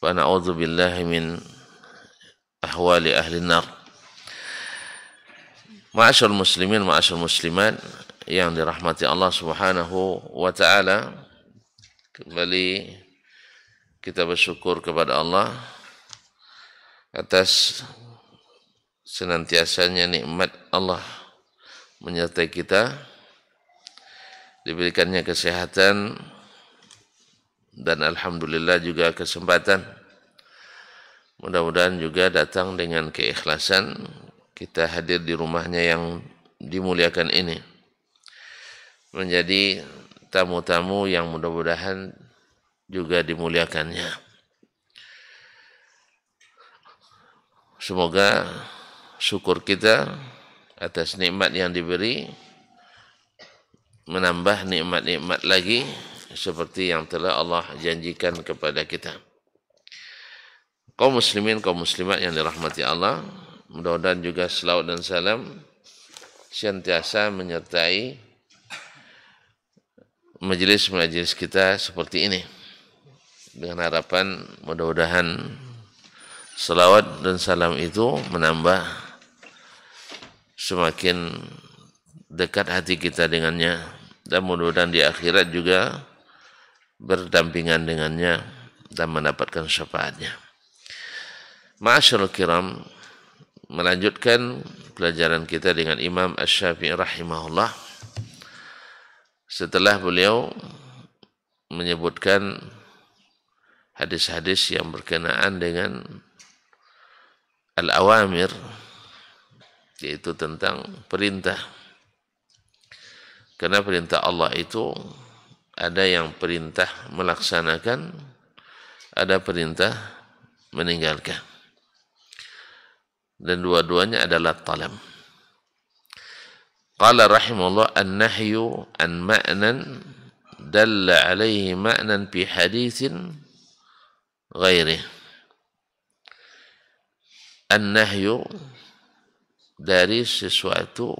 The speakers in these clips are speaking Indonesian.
wa na'udzu billahi min ahwali ahli nar. Ma'asyarul muslimin, ma'asyarul muslimat yang dirahmati Allah Subhanahu wa taala, kembali kita bersyukur kepada Allah atas senantiasanya nikmat Allah menyertai kita, diberikannya kesehatan dan alhamdulillah juga kesempatan. Mudah-mudahan juga datang dengan keikhlasan kita hadir di rumahnya yang dimuliakan ini, menjadi tamu-tamu yang mudah-mudahan juga dimuliakannya. Semoga syukur kita atas nikmat yang diberi menambah nikmat-nikmat lagi seperti yang telah Allah janjikan kepada kita. Kaum muslimin, kaum muslimat yang dirahmati Allah, mudah-mudahan juga selawat dan salam senantiasa menyertai majelis-majelis kita seperti ini, dengan harapan mudah-mudahan selawat dan salam itu menambah semakin dekat hati kita dengannya, dan mudah-mudahan di akhirat juga berdampingan dengannya dan mendapatkan syafaatnya. Ma'asyarul kiram, melanjutkan pelajaran kita dengan Imam Asy-Syafi'i rahimahullah. Setelah beliau menyebutkan hadis-hadis yang berkenaan dengan al-awamir, yaitu tentang perintah. Karena perintah Allah itu ada yang perintah melaksanakan, ada perintah meninggalkan. Dan dua-duanya adalah talab. Qala rahimahullah, an-nahyu an ma'nan dalla alaihi ma'nan fi hadithin ghairi. An-nahyu dari sesuatu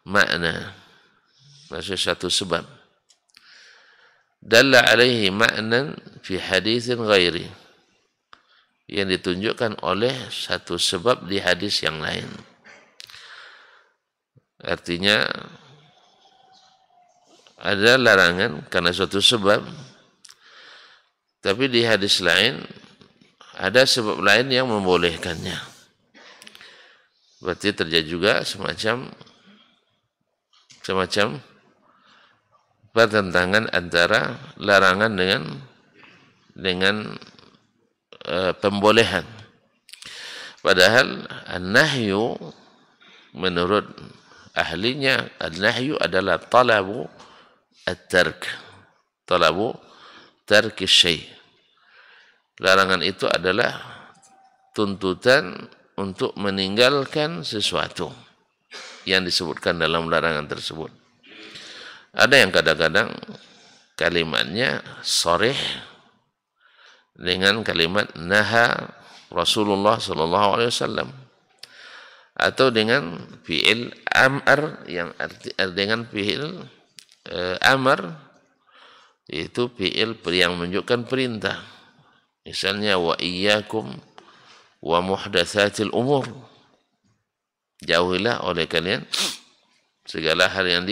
makna, maksudnya satu sebab. Dalla alaihi ma'nan fi hadithin ghairi, yang ditunjukkan oleh satu sebab di hadis yang lain. Artinya ada larangan karena suatu sebab, tapi di hadis lain ada sebab lain yang membolehkannya. Berarti terjadi juga semacam pertentangan antara larangan dengan pembolehan. Padahal an-nahyu menurut ahlinya, an-nahyu adalah talabu at-tark, talabu tarki syai'. Larangan itu adalah tuntutan untuk meninggalkan sesuatu yang disebutkan dalam larangan tersebut. Ada yang kadang-kadang kalimatnya sharih dengan kalimat naha Rasulullah sallallahu alaihi wasallam, atau dengan fi'il amr yang dengan fi'il amr, yaitu fi'il yang menunjukkan perintah. Misalnya wa iyyakum wa muhdatsatil umur, jauhilah oleh kalian segala hal yang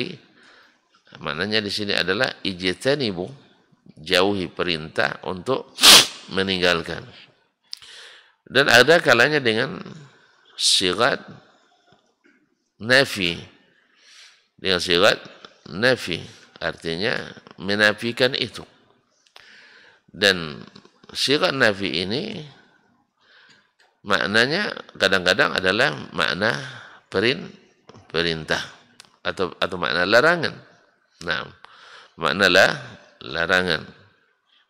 maknanya di sini adalah ijtanibu, jauhi perintah untuk meninggalkan. Dan ada kalanya dengan sigat nafi, dengan sigat nafi, artinya menafikan itu. Dan sigat nafi ini maknanya kadang-kadang adalah makna perintah atau makna larangan. Nah, makna larangan.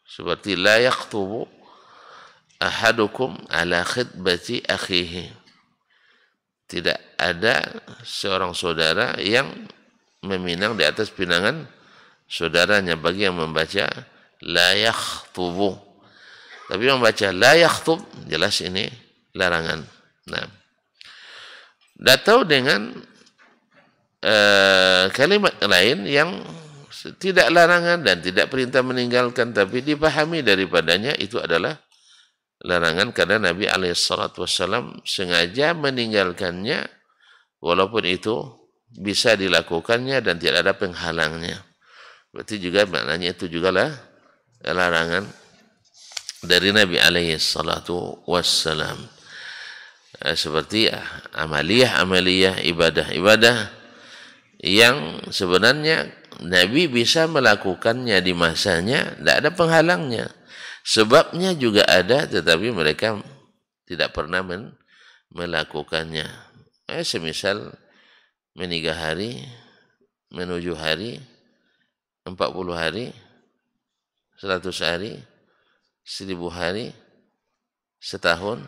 Seperti la yakhtubu ahadukum ala khitbati akhihi. Tidak ada seorang saudara yang meminang di atas pinangan saudaranya, bagi yang membaca la yakhtubu. Tapi yang membaca la yakhtub, jelas ini larangan. Nah, atau dengan kalimat lain yang tidak larangan dan tidak perintah meninggalkan, tapi dipahami daripadanya itu adalah larangan karena Nabi SAW sengaja meninggalkannya walaupun itu bisa dilakukannya dan tidak ada penghalangnya. Berarti juga maknanya itu juga lah larangan dari Nabi SAW. Seperti amaliyah, ibadah-ibadah yang sebenarnya Nabi bisa melakukannya di masanya, tidak ada penghalangnya. Sebabnya juga ada, tetapi mereka tidak pernah melakukannya. Semisal meniga hari, menuju hari, 40 hari, 100 hari, 1000 hari, setahun.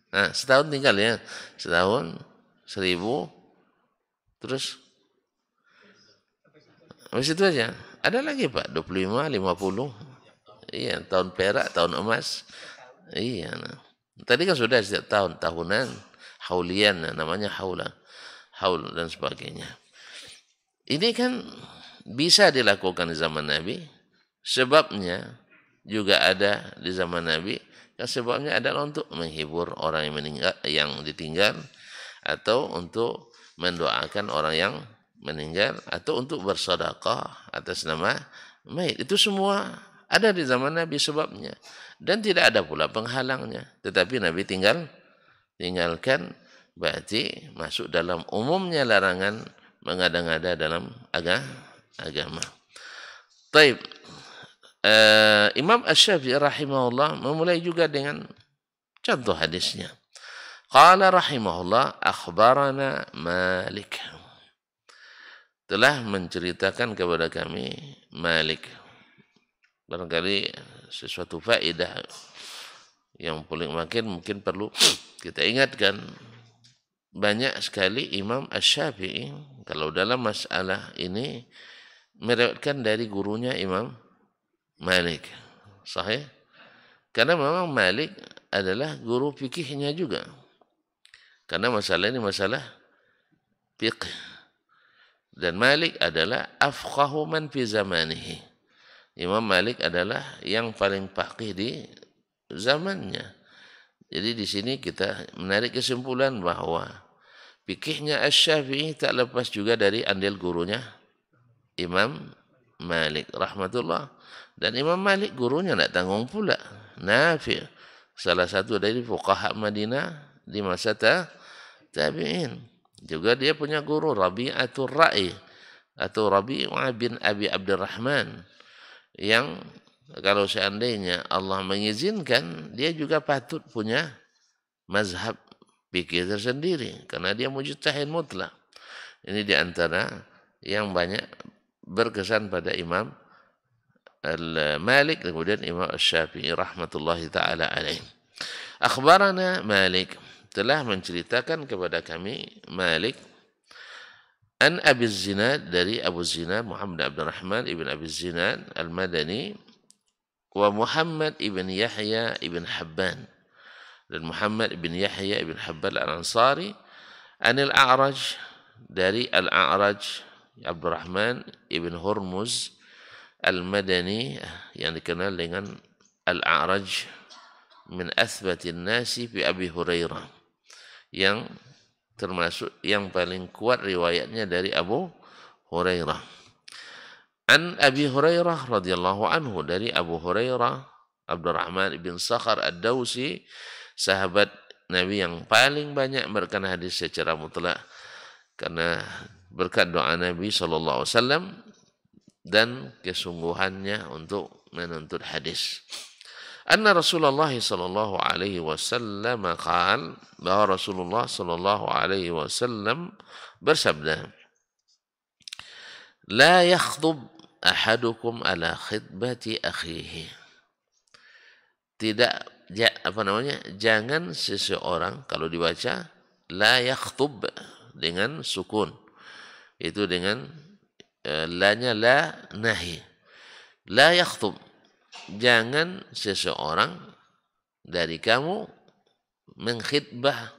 Nah, setahun tinggal ya. Setahun, 1000, terus habis itu aja. Ada lagi Pak, 25, 50. Iya, tahun perak, tahun emas. Iya. Nah. Tadi kan sudah setiap tahun, tahunan, haulian, namanya haul dan sebagainya. Ini kan bisa dilakukan di zaman Nabi. Sebabnya juga ada di zaman Nabi. Yang sebabnya adalah untuk menghibur orang yang ditinggal, atau untuk mendoakan orang yang meninggal, atau untuk bersedekah atas nama mayit. Itu semua ada di zaman Nabi sebabnya, dan tidak ada pula penghalangnya. Tetapi Nabi tinggalkan, berarti masuk dalam umumnya larangan mengada-ngada dalam agama. Taib. Imam Asy-Syafi'i rahimahullah memulai juga dengan contoh hadisnya. Qala rahimahullah, akhbarana Malik. Telah menceritakan kepada kami Malik. Barangkali sesuatu faedah yang paling mungkin perlu kita ingatkan. Banyak sekali Imam Asy-Syafi'i kalau dalam masalah ini meriwayatkan dari gurunya Imam Malik. Sahih? Karena memang Malik adalah guru fikihnya juga. Karena masalah ini masalah fiqh. Dan Malik adalah afqahu man fi zamanihi. Imam Malik adalah yang paling faqih di zamannya. Jadi di sini kita menarik kesimpulan bahwa fikihnya Asy-Syafi'i tak lepas juga dari andil gurunya Imam Malik rahmatullah. Dan Imam Malik gurunya tidak tanggung pula. Nafi', salah satu dari fuqaha Madinah di masa tabi'in. Juga dia punya guru Rabi'atul Ra'i atau Rabi'ah bin Abi Abdurrahman, yang kalau seandainya Allah mengizinkan, dia juga patut punya mazhab fikih tersendiri karena dia mujtahid mutlak. Ini di antara yang banyak berkesan pada Imam Malik, kemudian Imam Asy-Syafi'i rahmatullahi taala alaih. Akhbarana Malik, telah menceritakan kepada kami Malik an Abi Zinad, dari Abu Zinad Muhammad Abdurrahman ibn Abi Zinad al-Madani, wa Muhammad ibn Yahya ibn Habban, dan Muhammad ibn Yahya ibn Habban al-Ansari, anil A'raj, dari Al-A'raj Abdurrahman ibn Hurmuz Al-Madani, yang dikenal dengan Al-A'raj, min athbatin nasi fi Abi Hurairah, yang termasuk yang paling kuat riwayatnya dari Abu Hurairah. An Abi Hurairah radhiyallahu anhu, dari Abu Hurairah Abdurrahman ibn Sakhar Ad-Dawsi, sahabat Nabi yang paling banyak merekam hadis secara mutlak karena berkat doa Nabi sallallahu alaihi wasallam dan kesungguhannya untuk menuntut hadis. Anna Rasulullah sallallahu alaihi wasallam qaal, bahwa Rasulullah sallallahu alaihi wasallam bersabda, la yakhdhub ahadukum ala khidbati akhihi. Tidak, jangan seseorang, kalau dibaca la yakhdhub dengan sukun, itu dengan lanya la nahi. La yakhtub, jangan seseorang dari kamu mengkhidbah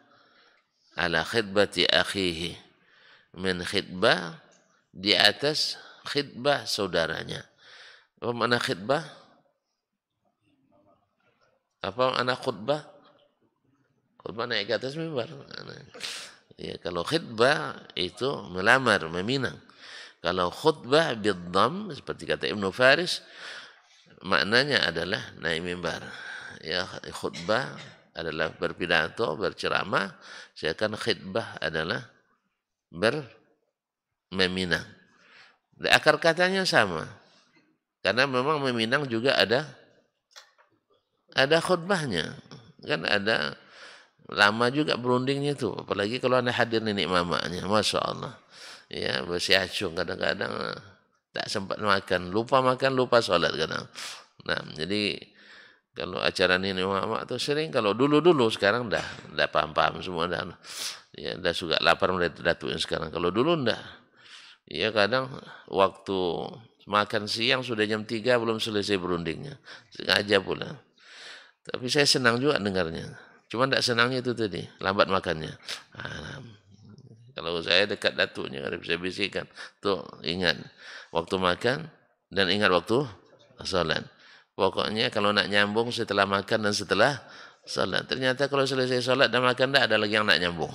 ala khidbati akhihi, menkhidbah di atas khidbah saudaranya. Apa makna khidbah? Apa anak khutbah? Khutbah naik ke atas mimbar. Ya, kalau khutbah itu melamar, meminang. Kalau khutbah biddam seperti kata Ibnu Faris, maknanya adalah naik mimbar. Ya, khutbah adalah berpidato, berceramah, sedangkan khutbah adalah meminang. Akar katanya sama. Karena memang meminang juga ada khutbahnya. Kan ada lama juga berundingnya itu. Apalagi kalau anda hadir nenek mamanya. Masya Allah. Ya, bersiacung kadang-kadang tak sempat makan, lupa sholat kadang. Nah, jadi kalau acara nenek mama itu sering, kalau dulu sekarang dah paham-paham semua dah. Ya, dah suka lapar mulai datuin sekarang. Kalau dulu dah. Ya, kadang waktu makan siang sudah jam 3 belum selesai berundingnya. Sengaja pula. Tapi saya senang juga dengarnya. Cuma tidak senangnya itu tadi, lambat makannya. Kalau saya dekat datuknya, saya bisikan, tuh ingat waktu makan dan ingat waktu salat. Pokoknya kalau nak nyambung setelah makan dan setelah salat. Ternyata kalau selesai salat dan makan tidak ada lagi yang nak nyambung.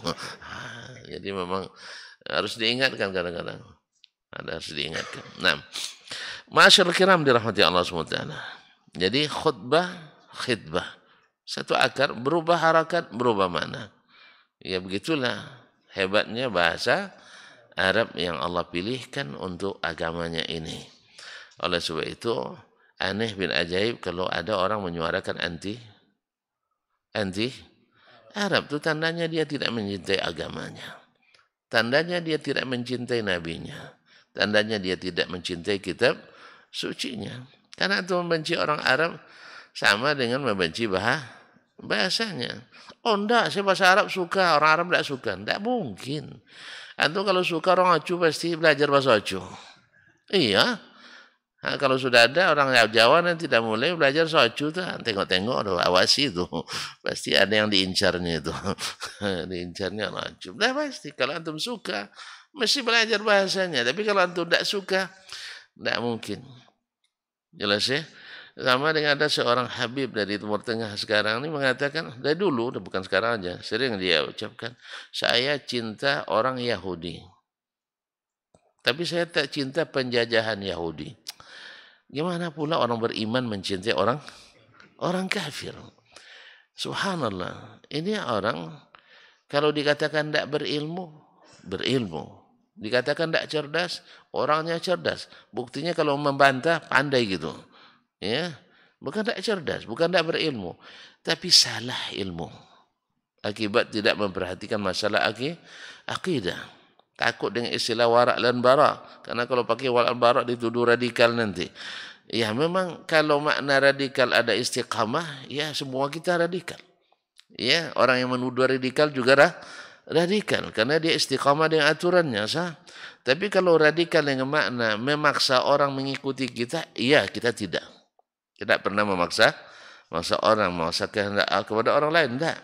Jadi memang harus diingatkan kadang-kadang. Harus diingatkan. Nah, masyaallah kiram dirahmati Allah SWT. Jadi khutbah. Satu akar berubah harakat, berubah makna. Ya begitulah hebatnya bahasa Arab yang Allah pilihkan untuk agamanya ini. Oleh sebab itu, aneh bin ajaib kalau ada orang menyuarakan anti Arab, itu tandanya dia tidak mencintai agamanya. Tandanya dia tidak mencintai nabinya. Tandanya dia tidak mencintai kitab sucinya. Karena itu membenci orang Arab sama dengan membenci bahasanya. Oh enggak, saya bahasa Arab suka, orang Arab tidak suka. Tidak mungkin. Antum kalau suka orang Aceh pasti belajar bahasa Aceh. Iya. Nah, kalau sudah ada orang Jawa yang tidak mulai belajar bahasa Aceh, tengok-tengok, awasi itu. Pasti ada yang diincarnya itu. Diincarnya orang Aceh. Nah pasti, kalau antum suka, mesti belajar bahasanya. Tapi kalau antum tidak suka, tidak mungkin. Jelas ya? Sama dengan ada seorang Habib dari Timur Tengah sekarang ini mengatakan, dari dulu, bukan sekarang aja, sering dia ucapkan, saya cinta orang Yahudi. Tapi saya tak cinta penjajahan Yahudi. Gimana pula orang beriman mencintai orang kafir? Subhanallah. Ini orang, kalau dikatakan tidak berilmu. Dikatakan tidak cerdas, orangnya cerdas. Buktinya kalau membantah, pandai gitu. Ya, bukan tidak cerdas, bukan tidak berilmu, tapi salah ilmu. Akibat tidak memperhatikan masalah akidah. Takut dengan istilah warak dan barak. Karena kalau pakai warak dan barak dituduh radikal nanti. Ya memang kalau makna radikal ada istiqamah, ya semua kita radikal. Ya, orang yang menuduh radikal juga radikal. Karena dia istiqamah dengan aturannya, sah. Tapi kalau radikal dengan makna memaksa orang mengikuti kita, iya kita tidak. Tidak pernah memaksa orang, memaksa kehendak kepada orang lain, tidak.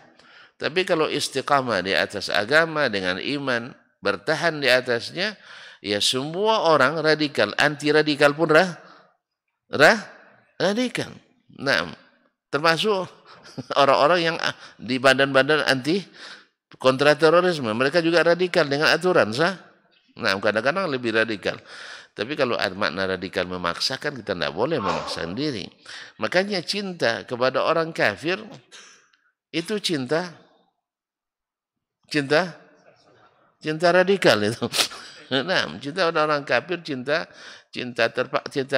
Tapi kalau istiqamah di atas agama dengan iman, bertahan di atasnya, ya semua orang radikal, anti radikal pun radikal. Nah, termasuk orang-orang yang di badan-badan anti kontraterorisme, mereka juga radikal dengan aturan, sah. Nah, kadang-kadang lebih radikal. Tapi kalau ada makna radikal memaksakan, kita tidak boleh memaksa diri. Makanya cinta kepada orang kafir itu cinta radikal itu. Nah, cinta pada orang kafir cinta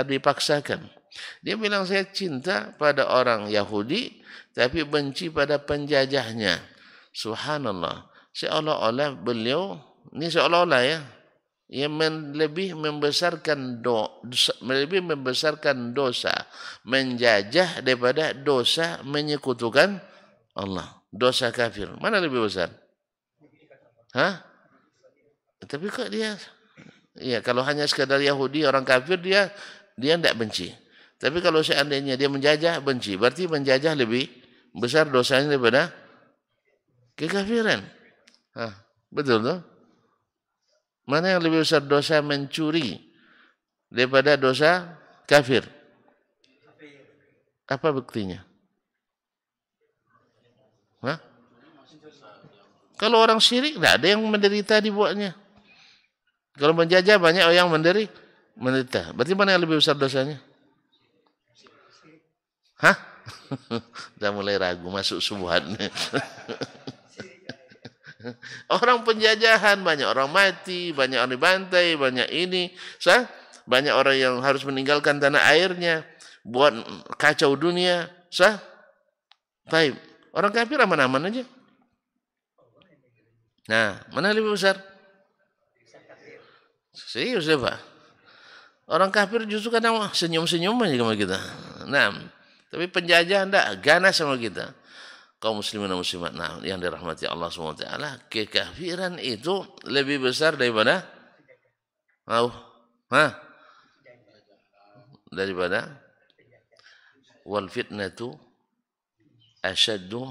dipaksakan. Dia bilang saya cinta pada orang Yahudi, tapi benci pada penjajahnya. Subhanallah. Seolah-olah beliau, ini seolah-olah ya, yang lebih membesarkan dosa menjajah daripada dosa menyekutukan Allah. Dosa kafir. Mana lebih besar? Hah? Tapi kok dia, ya kalau hanya sekadar Yahudi, orang kafir dia tidak benci. Tapi kalau seandainya dia menjajah, benci. Berarti menjajah lebih besar dosanya daripada kekafiran. Hah, betul tuh? Mana yang lebih besar dosa mencuri daripada dosa kafir? Apa buktinya? Kalau orang syirik, tidak ada yang menderita dibuatnya. Kalau menjajah, banyak orang yang menderita. Berarti mana yang lebih besar dosanya? Hah? Sudah mulai ragu, masuk subhat. Orang penjajahan, banyak orang mati, banyak orang dibantai, banyak ini. Banyak orang yang harus meninggalkan tanah airnya, buat kacau dunia. Baik. Orang kafir aman-aman aja. Nah, mana lebih besar? Serius ya Pak? Orang kafir justru kadang senyum-senyum aja sama kita. Nah, tapi penjajah enggak, ganas sama kita. Kaum muslimin dan muslimat, nah, yang dirahmati Allah SWT, kekafiran itu lebih besar daripada daripada wal fitnatu asyaddu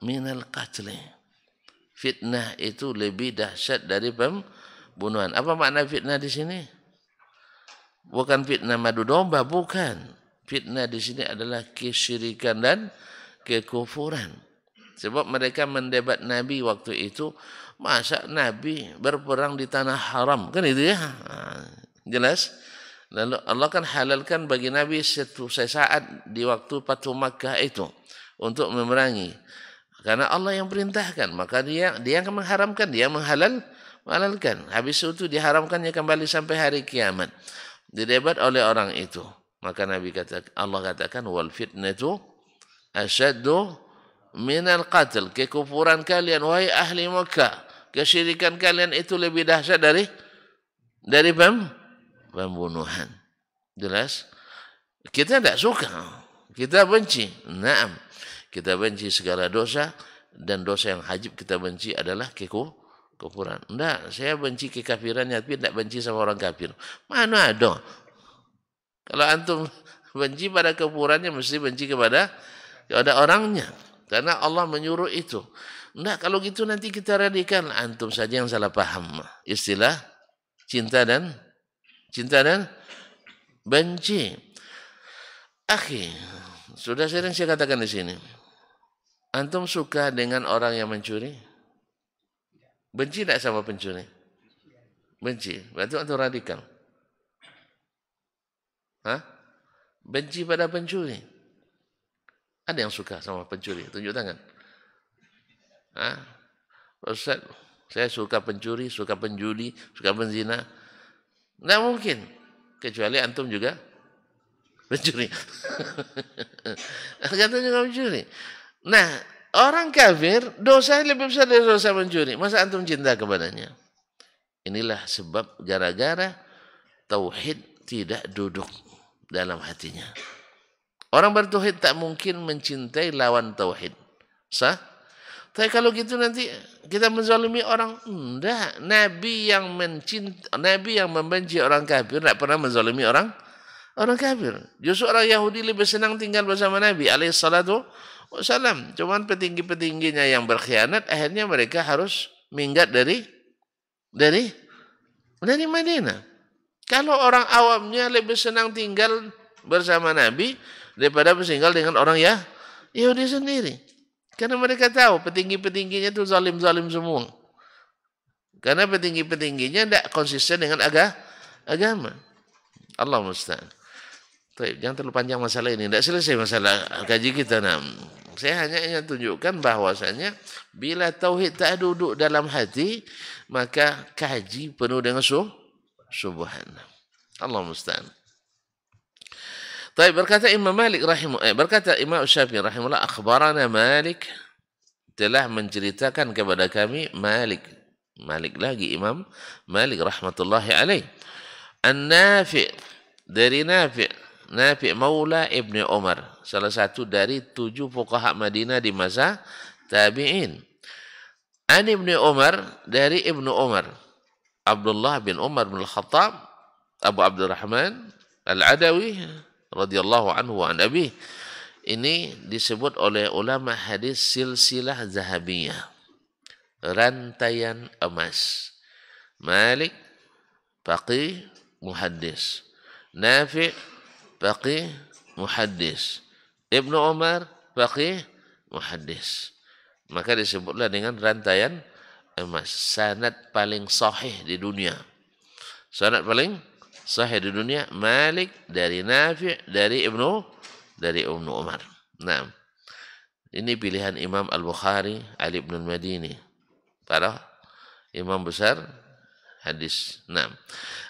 minal qatli. Fitnah itu lebih dahsyat dari pembunuhan. Apa makna fitnah di sini? Bukan fitnah madu domba, bukan. Fitnah di sini adalah kesyirikan dan kekufuran. Sebab mereka mendebat Nabi waktu itu, masa Nabi berperang di tanah haram? Kan itu ya? Jelas? Lalu Allah kan halalkan bagi Nabi sesaat di waktu Fatu Makkah itu untuk memerangi. Karena Allah yang perintahkan, maka dia akan mengharamkan, dia menghalalkan. Habis itu diharamkannya kembali sampai hari kiamat. Didebat oleh orang itu. Maka Allah katakan wal fitnatu asyaddu minal qatl. Kekufuran kalian wahai ahli Makkah, kesyirikan kalian itu lebih dahsyat dari pembunuhan. Jelas? Kita tidak suka, kita benci. Naam. Kita benci segala dosa, dan dosa yang hajib kita benci adalah kekufuran. Enggak, saya benci kekafirannya, tapi tidak benci sama orang kafir. Mana ada? Kalau antum benci pada kekufurannya, mesti benci kepada orangnya. Karena Allah menyuruh itu. Enggak, kalau gitu nanti kita radikal. Antum saja yang salah paham. Istilah cinta dan benci. Akhi, sudah sering saya katakan di sini. Antum suka dengan orang yang mencuri? Benci tidak sama pencuri? Benci. Berarti antum radikal. Benci pada pencuri. Ada yang suka sama pencuri? Tunjuk tangan. Ustaz, saya suka pencuri, suka penjudi, suka penzina. Tidak mungkin. Kecuali antum juga pencuri. Antum juga pencuri. Nah, orang kafir dosa lebih besar dari dosa mencuri. Masa antum cinta kepadanya? Inilah sebab gara-gara tauhid tidak duduk dalam hatinya. Orang bertauhid tak mungkin mencintai lawan tauhid. Sah? Tapi kalau gitu nanti kita menzalimi orang. Enggak. Nabi yang membenci orang kafir tidak pernah menzalimi orang kafir. Justru orang Yahudi lebih senang tinggal bersama Nabi alaihissalatu wassalam. Cuman petinggi-petingginya yang berkhianat, akhirnya mereka harus minggat dari Madinah. Kalau orang awamnya lebih senang tinggal bersama Nabi daripada bertinggal dengan orang Yahudi sendiri. Karena mereka tahu petinggi-petingginya itu zalim-zalim semua. Karena petinggi-petingginya tidak konsisten dengan agama. Allah musta'an. Jangan terlalu panjang masalah ini. Tidak selesai masalah kaji kita. Saya hanya ingin tunjukkan bahwasanya bila tauhid tak duduk dalam hati, maka kaji penuh dengan subhan. Allah musta'an. Berkata Imam Malik berkata Imam Syafi'i rahimahullah, akhbarana Malik, telah menceritakan kepada kami Malik lagi Imam Malik rahmatullahi alaih, An-Nafi', dari Nafi' maula Ibnu Umar, salah satu dari 7 fuqaha Madinah di masa tabi'in. An Ibnu Umar, dari Ibnu Umar, Abdullah bin Umar bin Al-Khattab Abu Abdurrahman Al-Adawi radhiyallahu anhu wa an abi. Ini disebut oleh ulama hadis silsilah zahabiyah, rantaian emas. Malik faqih muhaddis, Nafi' faqih muhaddis, Ibnu Umar faqih muhaddis. Maka disebutlah dengan rantaian emas. Sanad paling sahih di dunia. Sanad paling sahih di dunia. Malik dari Nafi' dari Ibnu Umar. Nah, ini pilihan Imam Al-Bukhari, Ali bin Madini. Para imam besar hadis. Nah,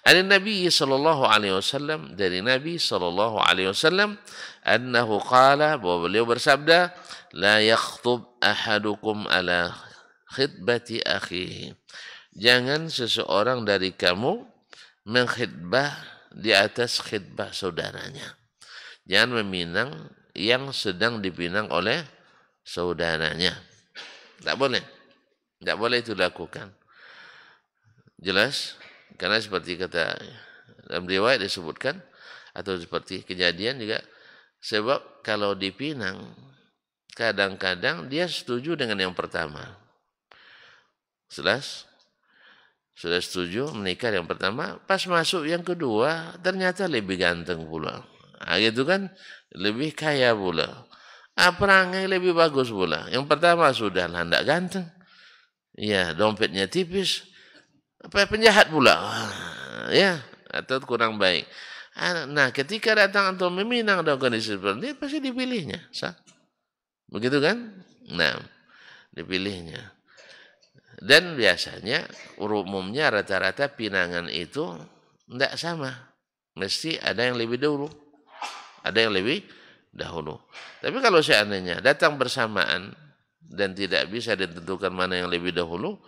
ada Nabi sallallahu alaihi wasallam, dari Nabi sallallahu alaihi wasallam, annahu qala, bahwa beliau bersabda, la yakhtub ahadukum ala khitbati akhihi. Jangan seseorang dari kamu mengkhitbah di atas khitbah saudaranya. Jangan meminang yang sedang dipinang oleh saudaranya. Tak boleh. Tak boleh itu dilakukan. Jelas? Karena seperti kata dalam riwayat disebutkan, atau seperti kejadian juga, sebab kalau dipinang, kadang-kadang dia setuju dengan yang pertama. Jelas? Sudah setuju menikah yang pertama, pas masuk yang kedua, ternyata lebih ganteng pula. Nah, gitu kan? Lebih kaya pula. Perangai lebih bagus pula. Yang pertama sudah tidak ganteng. Ya, dompetnya tipis. Penjahat pula. Ya, atau kurang baik. Nah, ketika datang atau meminang dalam kondisi seperti ini, pasti dipilihnya. Begitu kan? Nah, dipilihnya. Dan biasanya, umumnya rata-rata pinangan itu tidak sama. Mesti ada yang lebih dahulu. Ada yang lebih dahulu. Tapi kalau seandainya datang bersamaan dan tidak bisa ditentukan mana yang lebih dahulu,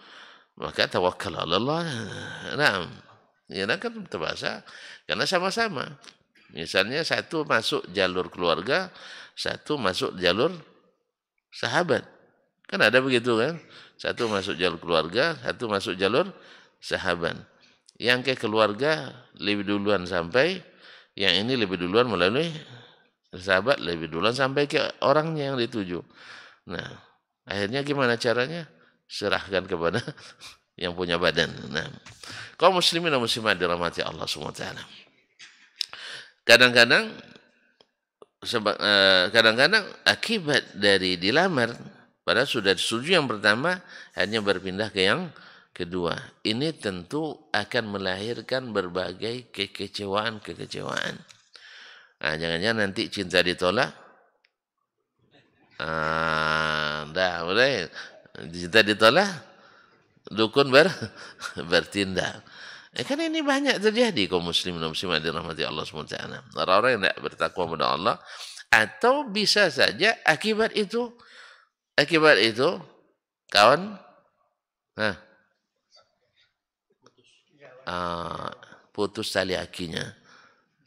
maka tawakkal Allah. Nah, ya kan terpaksa karena sama-sama. Misalnya satu masuk jalur keluarga, satu masuk jalur sahabat. Kan ada begitu kan? Satu masuk jalur keluarga, satu masuk jalur sahabat. Yang ke keluarga lebih duluan sampai, yang ini lebih duluan melalui sahabat, lebih duluan sampai ke orangnya yang dituju. Nah, akhirnya gimana caranya? Serahkan kepada yang punya badan. Nah, kaum muslimin dan muslimat dirahmati Allah SWT. Kadang-kadang akibat dari dilamar, padahal sudah setuju yang pertama, hanya berpindah ke yang kedua. Ini tentu akan melahirkan berbagai kekecewaan. Nah, jangan-jangan nanti cinta ditolak. Boleh. Cinta ditolak, dukun bertindak. Kan ini banyak terjadi kaum muslimin dan muslimat dirahmati Allah SWT. Orang-orang yang tidak bertakwa kepada Allah, atau bisa saja akibat itu kawan putus tali akinya,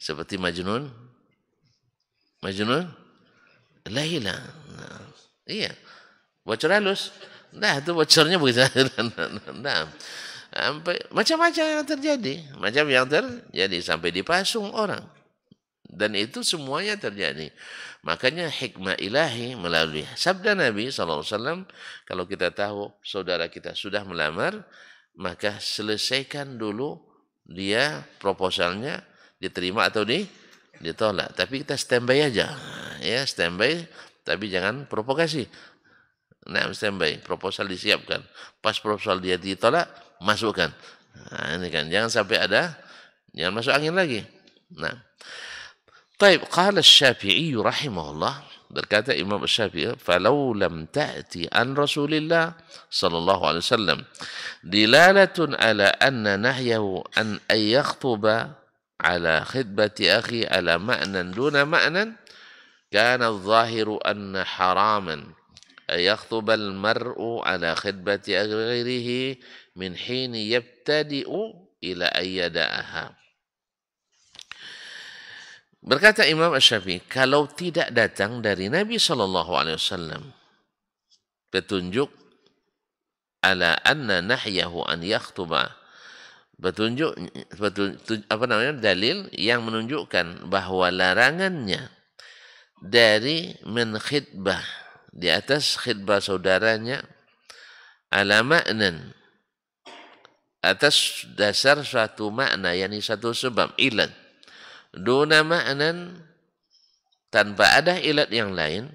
seperti Majnun Laila. Iya, bocor halus. Nah, itu bocornya begitu. Nah, macam-macam yang terjadi. Sampai dipasung orang. Dan itu semuanya terjadi. Makanya hikmah ilahi melalui sabda Nabi SAW, kalau kita tahu saudara kita sudah melamar, maka selesaikan dulu dia proposalnya, diterima atau ditolak. Tapi kita standby aja. Ya, standby, tapi jangan provokasi. Nah, standby, proposal disiapkan. Pas proposal dia ditolak, masukkan. Nah, ini kan, jangan sampai jangan masuk angin lagi. Nah, طيب قال الشافعي رحمه الله, berkata Imam Syafi'i, falau lam ta'ti an Rasulillah sallallahu alaihi wasallam dilalatun ala anna nahyahu an yakhtuba ala khidbati akhi ala ma'nan duna ma'nan kana adh-dhahiru anna haraman يخطب المرء على خطبة غيره من حين يبتدئ إلى أن يدعها. Berkata Imam Asy-Syafi'i, kalau tidak datang dari Nabi SAW petunjuk ala anna nahyahu an yakhtuba, petunjuk dalil yang menunjukkan bahwa larangannya dari menkhidbah di atas khidbah saudaranya ala ma'nan, atas dasar suatu makna, yakni satu sebab, ilat, duna ma'nan, tanpa ada ilat yang lain,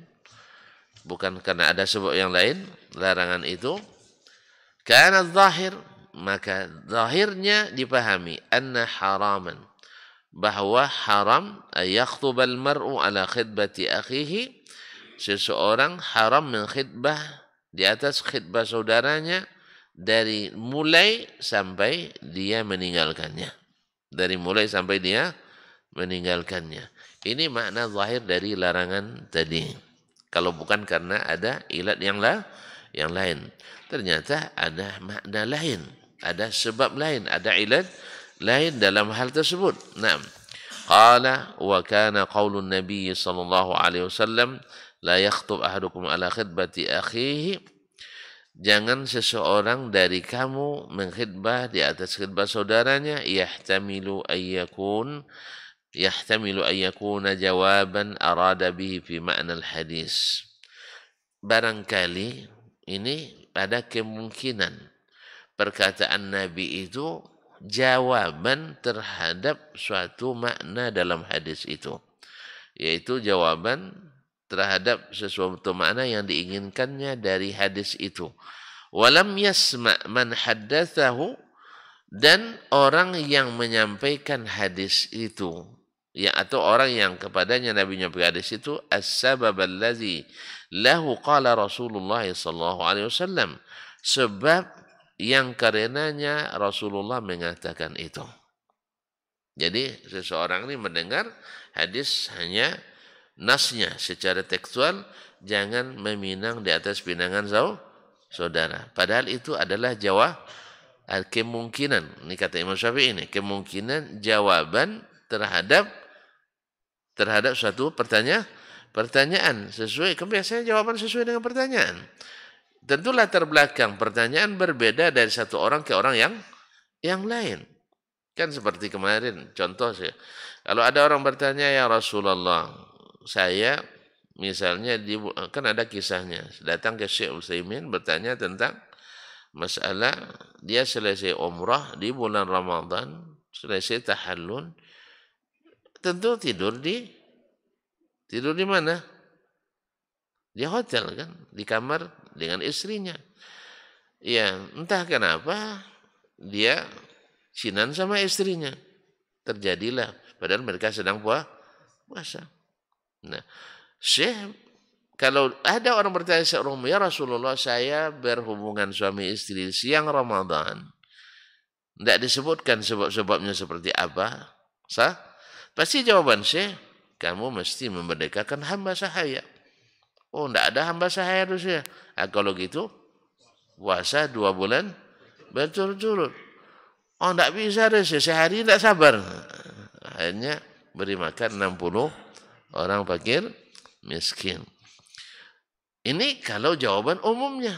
bukan karena ada sebab yang lain, larangan itu kana zahir, maka zahirnya dipahami anna haraman, bahwa haram ayakhthubal mar'u ala khidbati akhihi, seseorang haram mengkhidbah di atas khidbah saudaranya dari mulai sampai dia meninggalkannya. Dari mulai sampai dia meninggalkannya. Ini makna zahir dari larangan tadi. Kalau bukan karena ada ilat yang lain. Ternyata ada makna lain, ada sebab lain, ada ilat lain dalam hal tersebut. Naam. Qala wa kana qaulun Nabi sallallahu alaihi wasallam la yakhtub ahadukum ala khidbati akhihi. Jangan seseorang dari kamu mengkhidbah di atas khidbah saudaranya, yahtamilu ayyakuna jawaban arada bihi fi ma'na al-hadis. Barangkali ini ada kemungkinan perkataan Nabi itu jawaban terhadap suatu makna dalam hadis itu, yaitu jawaban terhadap sesuatu makna yang diinginkannya dari hadis itu. Walam yasma' man haddatsahu, dan orang yang menyampaikan hadis itu, ya, atau orang yang kepadanya Nabi menyampaikan hadis itu, as-sabab allazi lahu qala Rasulullah sallallahu alaihi wasallam, sebab yang karenanya Rasulullah mengatakan itu. Jadi seseorang ini mendengar hadis hanya nasnya secara tekstual, jangan meminang di atas pinangan saudara. Padahal itu adalah kemungkinan, ini kata Imam Syafi'i ini, kemungkinan jawaban terhadap suatu pertanyaan sesuai, biasanya jawaban sesuai dengan pertanyaan. Tentulah terbelakang pertanyaan berbeda dari satu orang ke orang yang lain. Kan seperti kemarin, contoh saya, kalau ada orang bertanya, ya Rasulullah, saya misalnya kan ada kisahnya, datang ke Syekh Utsaimin bertanya tentang masalah dia selesai umrah di bulan Ramadan, selesai tahallul, tentu tidur di mana? Di hotel kan, di kamar dengan istrinya. Ya, entah kenapa dia sinan sama istrinya. Terjadilah, padahal mereka sedang puasa. Nah, Syekh, kalau ada orang bertanya seorang, ya Rasulullah, saya berhubungan suami istri siang Ramadan, tidak disebutkan sebab-sebabnya seperti apa, sah? Pasti jawaban Syekh, kamu mesti memerdekakan hamba sahaya. Oh, tidak ada hamba sahaya Rusia. Kalau gitu, puasa 2 bulan berturut-turut. Oh, tidak bisa Rusia, sehari tidak sabar. Akhirnya beri makan 60 orang fakir miskin. Ini kalau jawaban umumnya.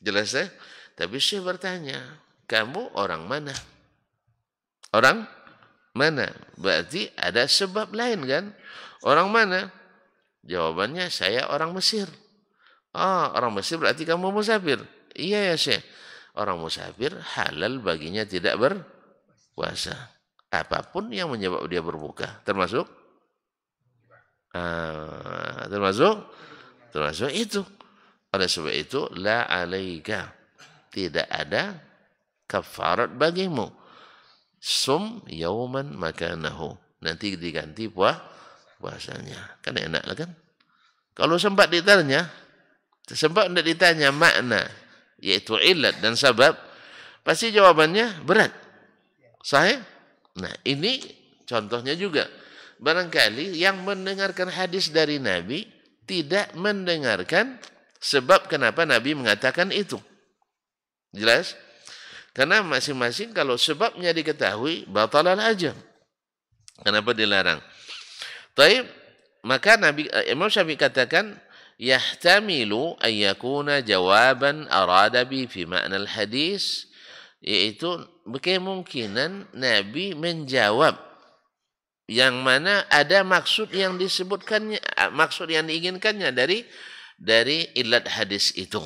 Jelas ya? Tapi saya bertanya, kamu orang mana? Orang mana? Berarti ada sebab lain kan? Orang mana? Jawabannya, saya orang Mesir. Orang Mesir berarti kamu musafir. Iya ya Syekh. Orang musafir halal baginya tidak berpuasa. Apapun yang menyebabkan dia berbuka. Termasuk itu. Oleh sebab itu, la alaika, tidak ada kafarat bagimu. Sum yauman makanahu, nanti diganti puasanya. Kan enak lah kan? Kalau sempat tidak ditanya makna, yaitu ilat dan sebab, pasti jawabannya berat. Sahih? Nah, ini contohnya juga. Barangkali yang mendengarkan hadis dari Nabi tidak mendengarkan sebab kenapa Nabi mengatakan itu. Jelas? Karena masing-masing kalau sebabnya diketahui, batalal ajam. Kenapa dilarang? Taib, maka Imam Syafi'i katakan, yahtamilu ayyakuna jawaban arada bi fi ma'na al-hadis, yaitu kemungkinan Nabi menjawab yang mana ada maksud yang disebutkannya, maksud yang diinginkannya dari ilat hadis itu.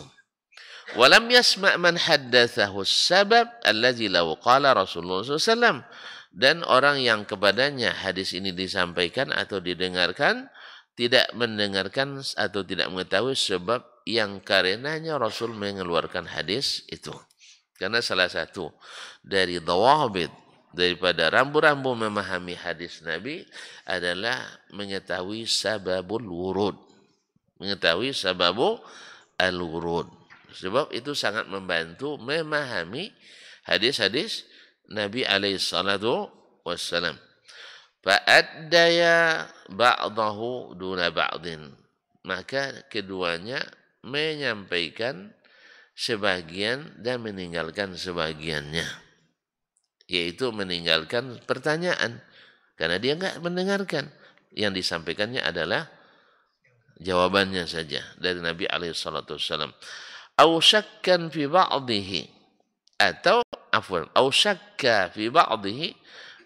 Walam yasma' man haddatsahu sabab allazi law qala Rasulullah SAW, dan orang yang kepadanya hadis ini disampaikan atau didengarkan tidak mendengarkan atau tidak mengetahui sebab yang karenanya Rasul mengeluarkan hadis itu. Karena salah satu dari dhawabit daripada rambu-rambu memahami hadis Nabi adalah mengetahui sababul wurud. Mengetahui sababul al-wurud. Sebab itu sangat membantu memahami hadis-hadis Nabi alaihi salatu wassalam. Fa'addaya ba'dahu duna ba'din. Maka keduanya menyampaikan sebagian dan meninggalkan sebagiannya. Yaitu meninggalkan pertanyaan. Karena dia enggak mendengarkan. Yang disampaikannya adalah jawabannya saja dari Nabi SAW. Au syakkan fi ba'dihi. Atau, au syakka fi ba'dihi.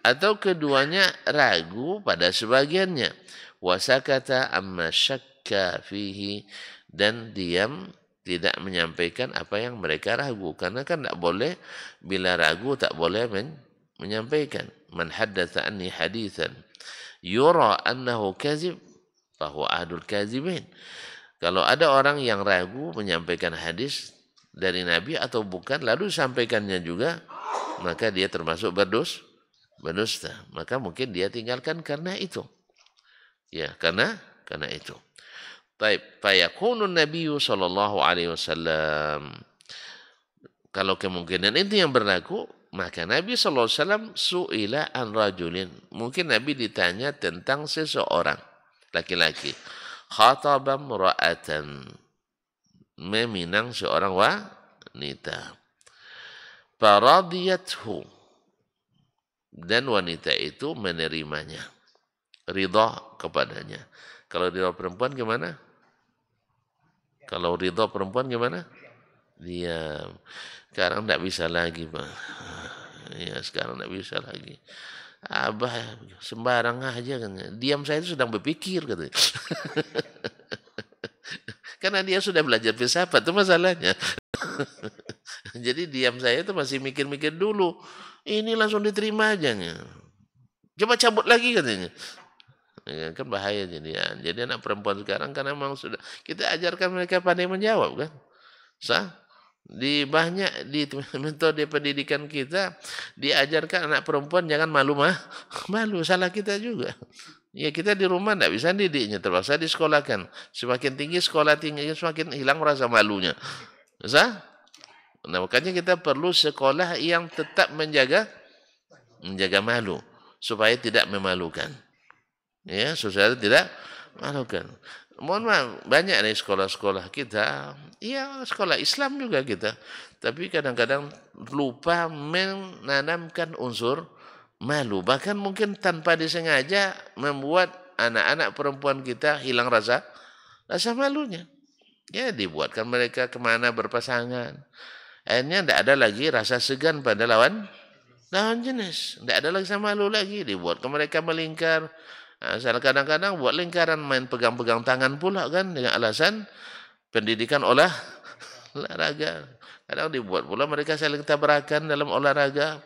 Atau keduanya ragu pada sebagiannya. Wasakata amma syakka fihi. Dan diam tidak menyampaikan apa yang mereka ragu. Karena kan tak boleh, bila ragu tak boleh menyampaikan. Man haddatha anni hadithan yura annahu kazib fahuwa ahadul kazibin. Kalau ada orang yang ragu menyampaikan hadis dari Nabi atau bukan, lalu sampaikannya juga, maka dia termasuk berdusta. Maka mungkin dia tinggalkan karena itu. Ya, karena itu. Baik, fayakunun Nabi sallallahu alaihi wasallam. Kalau kemungkinan itu yang berlaku, maka Nabi sallallahu alaihi wasallam su'ila an rajulin. Mungkin Nabi ditanya tentang seseorang laki-laki. Khataba mra'atan. Meminang seorang wanita. Faradiyathu. Dan wanita itu menerimanya. Ridha kepadanya. Kalau ridha perempuan gimana? Kalau ridha perempuan gimana? Diam. Sekarang tidak bisa lagi, Pak. Ya, sekarang tidak bisa lagi. Abah sembarang aja kan. Diam saya itu sedang berpikir katanya. Karena dia sudah belajar filsafat, itu masalahnya. Jadi diam saya itu masih mikir-mikir dulu. Ini langsung diterima aja. Coba cabut lagi katanya. Ya, kan bahaya jadi. Ya. Jadi anak perempuan sekarang karena memang sudah kita ajarkan mereka pandai menjawab kan. Di banyak di metode pendidikan kita diajarkan anak perempuan jangan malu malu, salah kita juga. Ya kita di rumah tidak bisa didiknya, terpaksa disekolahkan. Semakin tinggi sekolah tinggi semakin hilang rasa malunya. Nah, makanya kita perlu sekolah yang tetap menjaga malu supaya tidak memalukan. Ya, supaya tidak memalukan. Mohon maaf, banyak nih sekolah-sekolah kita, ya sekolah Islam juga kita, tapi kadang-kadang lupa menanamkan unsur malu. Bahkan mungkin tanpa disengaja membuat anak-anak perempuan kita hilang rasa malunya. Ya, dibuatkan mereka kemana berpasangan. Akhirnya tidak ada lagi rasa segan pada lawan jenis. Tidak ada lagi sama malu lagi. Dibuatkan mereka melingkar. Kadang-kadang buat lingkaran main pegang-pegang tangan pula kan dengan alasan pendidikan olahraga. Kadang dibuat pula mereka saling tabrakan dalam olahraga.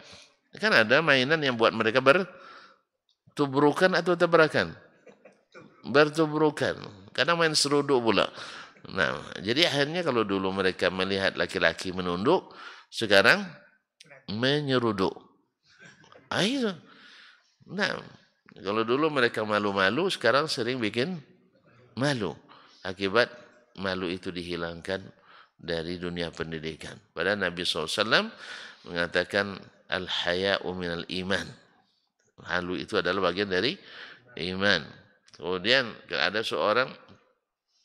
Kan ada mainan yang buat mereka bertubrukan atau tabrakan. Bertubrukan. Kadang main seruduk pula. Nah, jadi akhirnya kalau dulu mereka melihat laki-laki menunduk, sekarang menyeruduk. Itu. Nah, kalau dulu mereka malu-malu, sekarang sering bikin malu. Akibat malu itu dihilangkan dari dunia pendidikan. Padahal Nabi SAW mengatakan al-haya'u minal iman. Malu itu adalah bagian dari iman. Kemudian ada seorang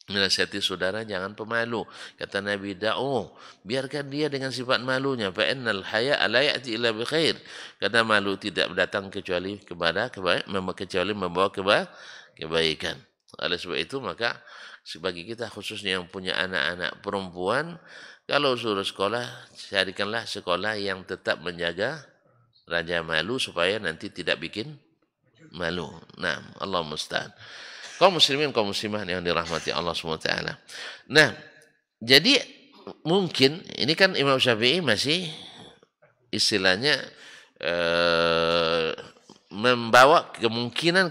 menasihati saudara jangan pemalu. Kata Nabi, da'u, biarkan dia dengan sifat malunya. Fa innal haya'a la ya'ti illa bi khair. Karena malu tidak datang kecuali kecuali membawa kebaikan. Oleh sebab itu maka bagi kita khususnya yang punya anak-anak perempuan, kalau suruh sekolah, carikanlah sekolah yang tetap menjaga raja malu supaya nanti tidak bikin malu. Nah, Allah musta'an. Kaum muslimin, kaum muslimah yang dirahmati Allah SWT. Nah, jadi mungkin ini kan Imam Syafi'i masih istilahnya membawa kemungkinan.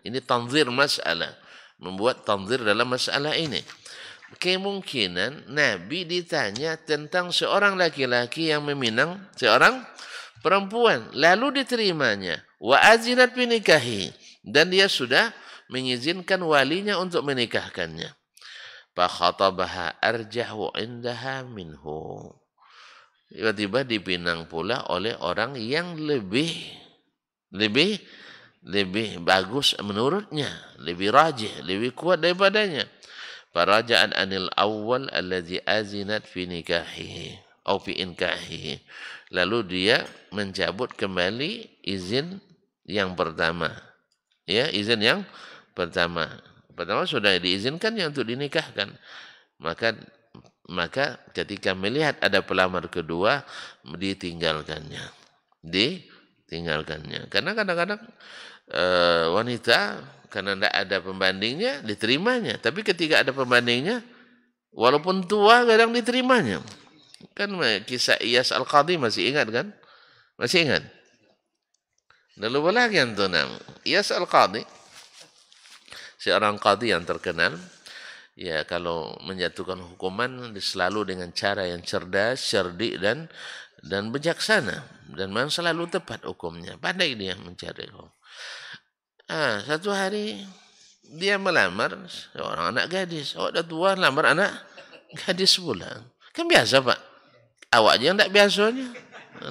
Ini tanzir masalah. Membuat tanzir dalam masalah ini. Kemungkinan Nabi ditanya tentang seorang laki-laki yang meminang seorang perempuan. Lalu diterimanya. Wa azinat binikahi. Dan dia sudah mengizinkan walinya untuk menikahkannya. Fa khatabaha arjahu indaha minhu. Tiba-tiba dipinang pula oleh orang yang lebih bagus menurutnya, lebih rajih, lebih kuat daripadanya. Faraja'an anil awwal alladhi azinat fi nikahihi atau fi inkahihi. Lalu dia mencabut kembali izin yang pertama. Ya, izin yang pertama. Pertama sudah diizinkan ya untuk dinikahkan. Maka ketika melihat ada pelamar kedua, ditinggalkannya. Karena kadang-kadang wanita karena tidak ada pembandingnya, diterimanya. Tapi ketika ada pembandingnya, walaupun tua kadang diterimanya. Kan kisah Iyas Al-Qadhi masih ingat kan? Masih ingat? Dan lupa lagi antunam. Iyas Al-Qadhi, seorang qadhi yang terkenal. Ya, kalau menjatuhkan hukuman selalu dengan cara yang cerdas, cerdik dan bijaksana, dan memang selalu tepat hukumnya. Pandai dia mencari hukum. Satu hari dia melamar seorang anak gadis. Dah tua lamar anak gadis pula. Kan biasa, Pak. Awak aja yang tak biasanya.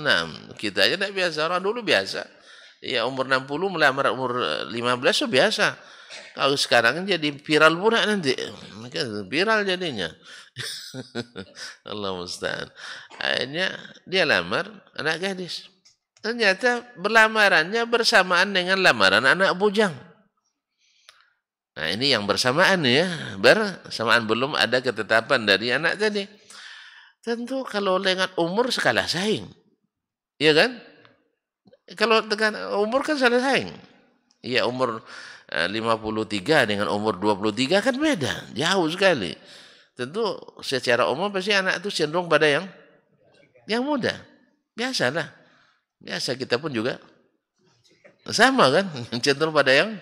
Nah, kita aja tak biasa. Orang dulu biasa. Ya, umur 60 melamar umur 15 so biasa. Kalau sekarang jadi viral pula nanti. Viral jadinya. Allah musta'an. Akhirnya dia lamar anak gadis. Ternyata berlamarannya bersamaan dengan lamaran anak bujang. Nah, ini yang bersamaan ya. Bersamaan, belum ada ketetapan dari anak tadi. Tentu kalau dengan umur skala saing. Iya kan? Kalau dengan umur kan skala saing. Iya, umur 53 dengan umur 23 kan beda, jauh sekali. Tentu secara umum pasti anak itu cenderung pada yang muda. Biasalah. Biasa, kita pun juga sama kan, cenderung pada yang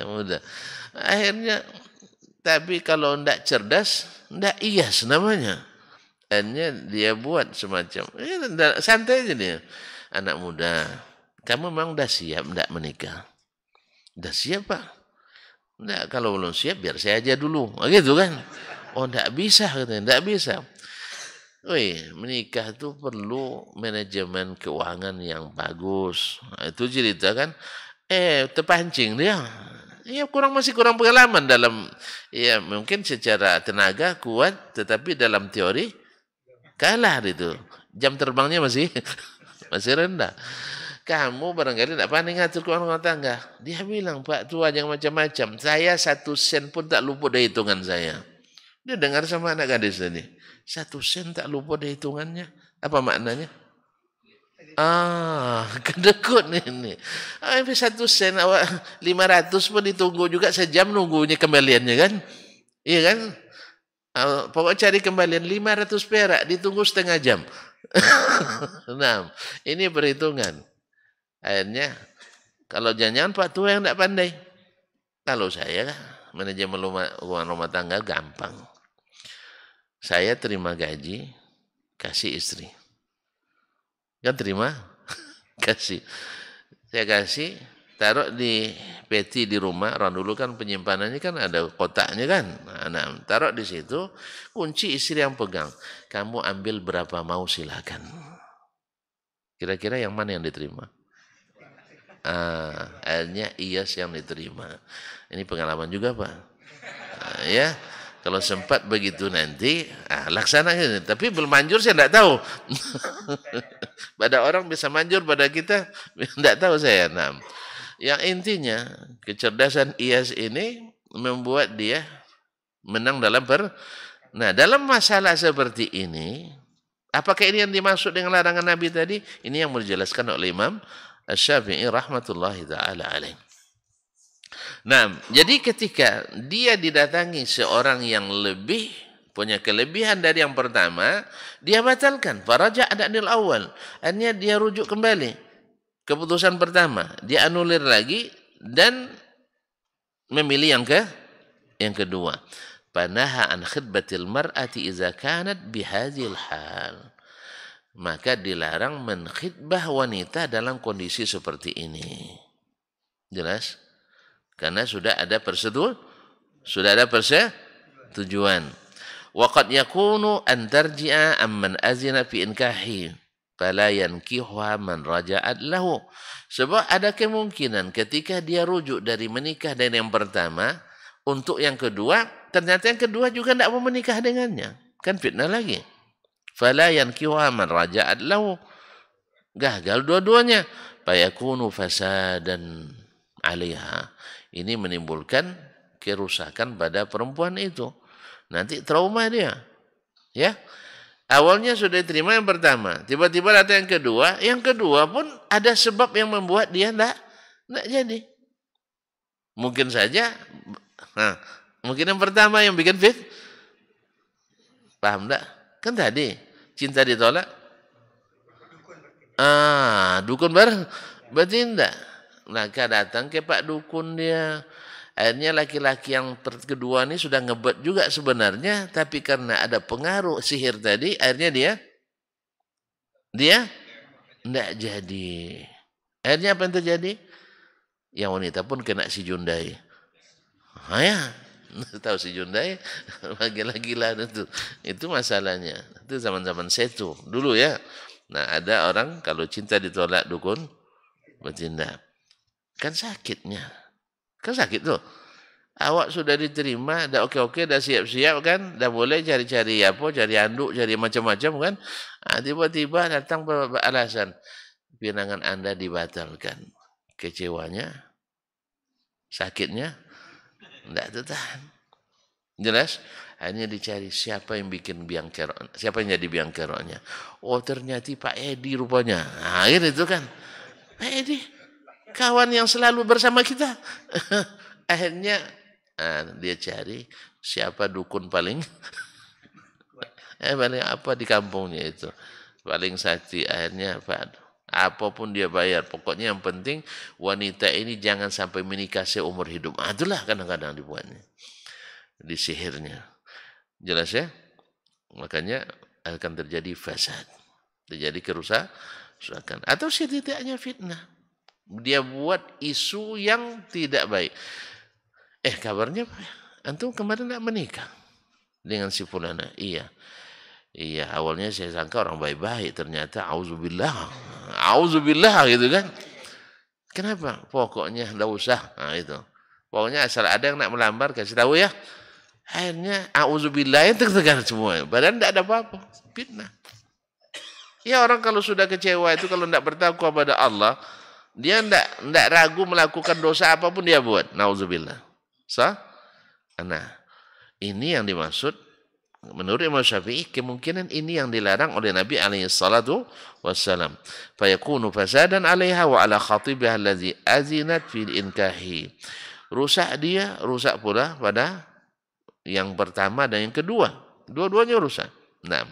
muda. Akhirnya, tapi kalau tidak cerdas, tidak iyas namanya. Akhirnya dia buat semacam, santai aja dia. Anak muda, kamu memang dah siap tidak menikah? Dah siap, Pak? Enggak, kalau belum siap biar saya aja dulu. Gitu kan? Oh, enggak bisa katanya, enggak bisa. Menikah itu perlu manajemen keuangan yang bagus. Itu cerita kan. Terpancing dia. Ya, masih kurang pengalaman dalam, ya mungkin secara tenaga kuat, tetapi dalam teori kalah itu. Jam terbangnya masih rendah. Kamu barangkali tidak pandai ngatur keuangan rumah tangga. Dia bilang, Pak tua jangan macam-macam. Saya 1 sen pun tak luput dari hitungan saya. Dia dengar sama anak gadis tadi. 1 sen tak luput dari hitungannya. Apa maknanya? Kedekut ini. 1 sen, 500 pun ditunggu juga sejam nunggunya kembaliannya kan? Iya kan? Pokoknya cari kembalian 500 perak ditunggu setengah jam. Nah, ini perhitungan. Akhirnya, kalau jangan-jangan Pak tua yang tidak pandai. Kalau saya, manajemen rumah tangga gampang. Saya terima gaji, kasih istri. Kan terima? Kasih. Saya kasih, taruh di peti di rumah. Orang dulu kan penyimpanannya kan ada kotaknya kan. Nah, taruh di situ, kunci istri yang pegang. Kamu ambil berapa mau silakan. Kira-kira yang mana yang diterima? Akhirnya iyas yang diterima. Ini pengalaman juga, Pak. Ya, kalau sempat begitu nanti, laksanakan. Tapi belum manjur saya tidak tahu. Pada orang bisa manjur, pada kita tidak tahu saya. Nah, yang intinya kecerdasan iyas ini membuat dia menang dalam dalam masalah seperti ini. Apakah ini yang dimaksud dengan larangan Nabi tadi? Ini yang dijelaskan oleh Imam Asy-Syafi'i rahmatullahi ta'ala alaih. Nah, jadi ketika dia didatangi seorang yang lebih punya kelebihan dari yang pertama, dia batalkan. Faraja' anil awal. Artinya dia rujuk kembali. keputusan pertama, dia anulir lagi dan memilih yang kedua. Panaha an khidbatil mar'ati idza kanat bihadzal hal. Maka dilarang menkhidbah wanita dalam kondisi seperti ini. Jelas? Karena sudah ada persetujuan. Wa qad yakunu an tarji'a amman azina fi inkahi fala yankihuha man raja'at lahu. Sebab ada kemungkinan ketika dia rujuk dari menikah dari yang pertama untuk yang kedua, ternyata yang kedua juga tidak mau menikah dengannya. Kan fitnah lagi. Fala yankihuha man raja'at lahu. Gagal dua-duanya. Fayakunu fasadan 'alaiha. Ini menimbulkan kerusakan pada perempuan itu. Nanti trauma dia. Ya. Awalnya sudah diterima yang pertama. Tiba-tiba datang yang kedua. Yang kedua pun ada sebab yang membuat dia tidak jadi. Mungkin saja. Mungkin yang pertama yang bikin fit. Paham tak? Kan tadi. Cinta ditolak. Dukun bertindak. Maka datang ke Pak Dukun dia. Akhirnya laki-laki yang kedua ini sudah ngebet juga sebenarnya, tapi karena ada pengaruh sihir tadi, akhirnya dia tidak jadi. Akhirnya apa yang terjadi? Yang wanita pun kena si Jundai. Tahu si Jundai? Gila-gila itu masalahnya. Itu zaman-zaman setu dulu ya. Nah ada orang kalau cinta ditolak dukun bertindak. Kan sakitnya. Kan sakit tuh. Awak sudah diterima, dah oke-oke, dah siap-siap kan, dah boleh cari-cari cari anduk, cari macam-macam kan. Tiba-tiba datang beralasan, pinangan Anda dibatalkan. Kecewanya, sakitnya, tidak tertahan. Jelas? Hanya dicari siapa yang bikin biang kerok, siapa yang jadi biang keroknya. Oh ternyata Pak Edi rupanya. Itu kan, Pak Edi. Kawan yang selalu bersama kita. Akhirnya dia cari siapa dukun paling paling apa di kampungnya itu. Paling sakti. Akhirnya apapun dia bayar. Pokoknya yang penting wanita ini jangan sampai menikah seumur hidup. Itulah kadang-kadang dibuatnya. Di sihirnya. Jelas ya? Makanya akan terjadi fasad. Terjadi kerusakan. Atau setidaknya fitnah. Dia buat isu yang tidak baik. Kabarnya antum kemarin tidak menikah dengan si fulana. Iya, awalnya saya sangka orang baik-baik, ternyata auzubillah gitu kan. Kenapa? Pokoknya tidak usah. Itu. Pokoknya asal ada yang nak melamar kasih tahu ya. Akhirnya auzubillah itu tertegar semua. Padahal tidak ada apa-apa. Fitnah. Ya orang kalau sudah kecewa itu kalau tidak bertakwa pada Allah, dia tidak ragu melakukan dosa apapun dia buat. Nauzubillah. Nah, ini yang dimaksud menurut Imam Syafi'i, kemungkinan ini yang dilarang oleh Nabi alaihi salatu wassalam. Fayakunu fasadan 'alaiha wa 'ala khatibiha allazi azinat fil inkahi. Rusak dia, rusak pula pada yang pertama dan yang kedua. Dua-duanya rusak. Nah,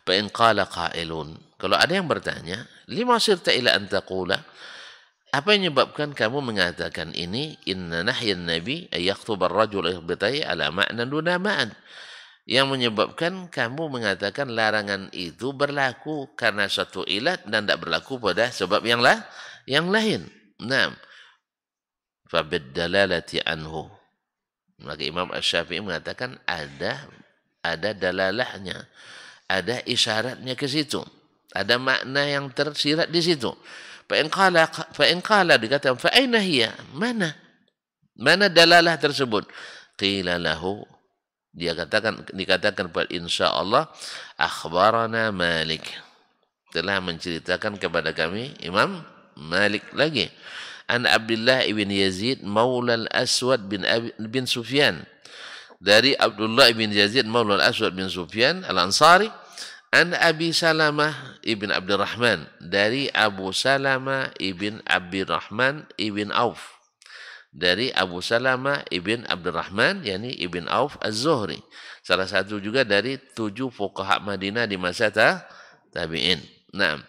fa in qala qailun, kalau ada yang bertanya, lima sirta ila an taqula, apa yang menyebabkan kamu mengatakan ini? Inna nahyan nabi ay yakhthuba ar-rajul ihbitai ala ma'nan duna ma'an. Yang menyebabkan kamu mengatakan larangan itu berlaku karena satu ilat dan tidak berlaku pada sebab yang lain. Nah, fa bid-dalalati anhu. Maka Imam Asy-Syafi'i mengatakan ada dalalahnya, ada isyaratnya ke situ. Ada makna yang tersirat di situ. Fa in qala dikatakan fa aina hiya? Mana dalalah tersebut? Qila lahu, dikatakan pada insyaallah akhbarana Malik. Telah menceritakan kepada kami Imam Malik lagi. An Abdullah ibn Yazid maula al-Aswad bin Sufyan. Dari Abdullah ibn Yazid maula al-Aswad bin Sufyan al-Ansari. An Abi Salamah ibn Abdurrahman, dari Abu Salamah ibn Abdurrahman ibn Auf, dari Abu Salamah ibn Abdurrahman, yakni ibn Auf Az-Zuhri, salah satu juga dari 7 fuqaha Madinah di masa tabi'in. Nah,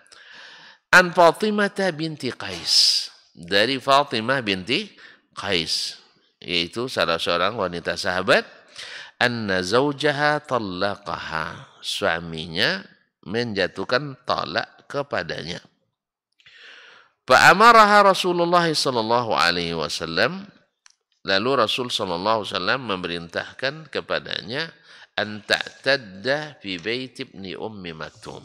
An Fatimah binti Qais, dari Fatimah binti Qais, yaitu salah seorang wanita sahabat, anna zawjaha talaqaha, suaminya menjatuhkan talak kepadanya. Fa'amaraha Rasulullah sallallahu alaihi wasallam, lalu Rasul sallallahu alaihi wasallam memerintahkan kepadanya an ta'tadda fi bait ibni ummi maktum,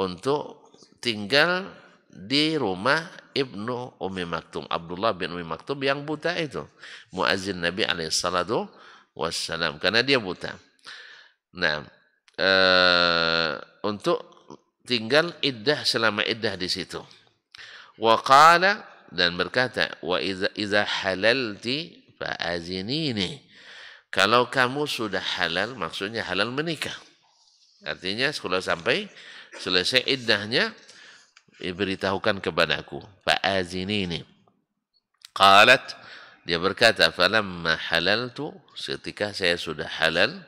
untuk tinggal di rumah Ibnu Ummi Maktum, Abdullah bin Ummi Maktum yang buta itu, muazzin Nabi alaihi salatu wassalam, karena dia buta. Nah, untuk tinggal iddah, selama iddah di situ. Wa qala, dan berkata, wa iza halalti fa azinini, kalau kamu sudah halal, maksudnya halal menikah, artinya kalau sampai selesai iddahnya, beritahukan kepadaku. Fa'azinini. Qalat, dia berkata, falamma halaltu, ketika saya sudah halal,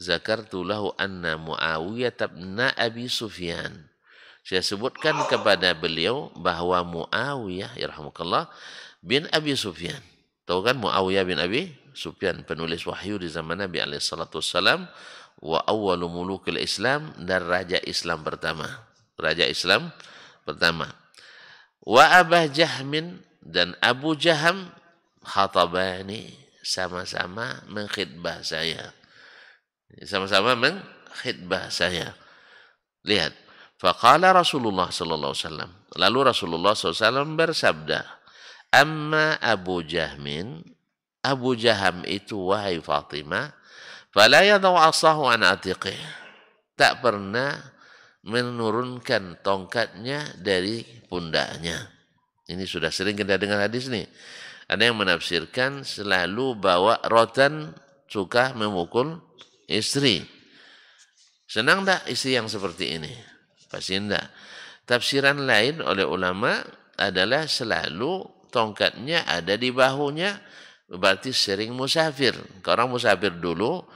zakartu lahu anna Muawiyah bin Abi Sufyan, saya sebutkan kepada beliau bahwa Muawiyah yarhamukallah bin Abi Sufyan, tahu kan Muawiyah bin Abi Sufyan, penulis wahyu di zaman Nabi alaihi salatu wassalam, wa awwalu mulukil Islam, dan raja Islam pertama, raja Islam pertama. Wa Abah Jahmin, dan Abu Jaham, khatabani, sama-sama mengkhidbah saya, sama-sama mengkhidbah saya. Lihat, faqala Rasulullah sallallahu alaihi wasallam, lalu Rasulullah sallallahu alaihi wasallam bersabda, amma Abu Jahmin, Abu Jaham itu, wahai Fatimah, fala yadau asahu an atiqih, tak pernah menurunkan tongkatnya dari pundaknya. Ini sudah sering kita dengar hadis nih. Ada yang menafsirkan selalu bawa rotan, suka memukul istri. Senang tak istri yang seperti ini? Pasti enggak. Tafsiran lain oleh ulama adalah selalu tongkatnya ada di bahunya, berarti sering musafir. Orang musafir dulu,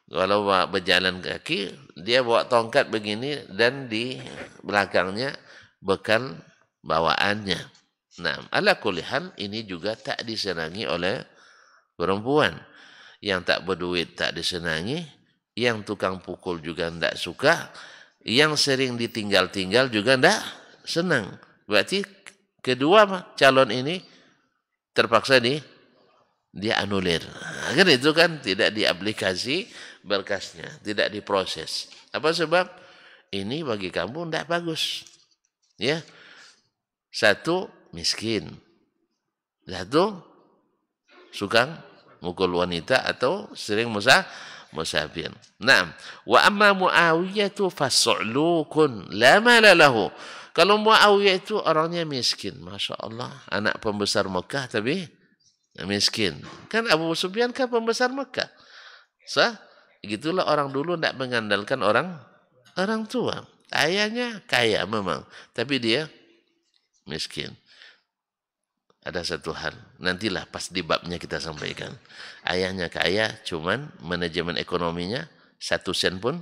kalau berjalan kaki, dia bawa tongkat begini, dan di belakangnya bekal bawaannya. Nah, ala kulli hal, ini juga tak disenangi oleh perempuan. Yang tak berduit tak disenangi, yang tukang pukul juga tidak suka, yang sering ditinggal-tinggal juga tidak senang. Berarti kedua calon ini terpaksa dia anulir. Kan itu kan tidak diaplikasi berkasnya, tidak diproses. Apa sebab? Ini bagi kamu tidak bagus. Ya. Satu, miskin. Satu, suka mukul wanita atau sering musafir. Nah, wa amma Muawiyah itu fasu'lukun la mala lahu. Kalau Muawiyah itu orangnya miskin, Masya Allah, anak pembesar Mekah tapi miskin. Kan Abu Sufyan kan pembesar Mekah. Gitulah orang dulu tidak mengandalkan orang tua. Ayahnya kaya memang, tapi dia miskin. Ada satu hal, nantilah pas di babnya kita sampaikan. Ayahnya kaya, cuman manajemen ekonominya 1 sen pun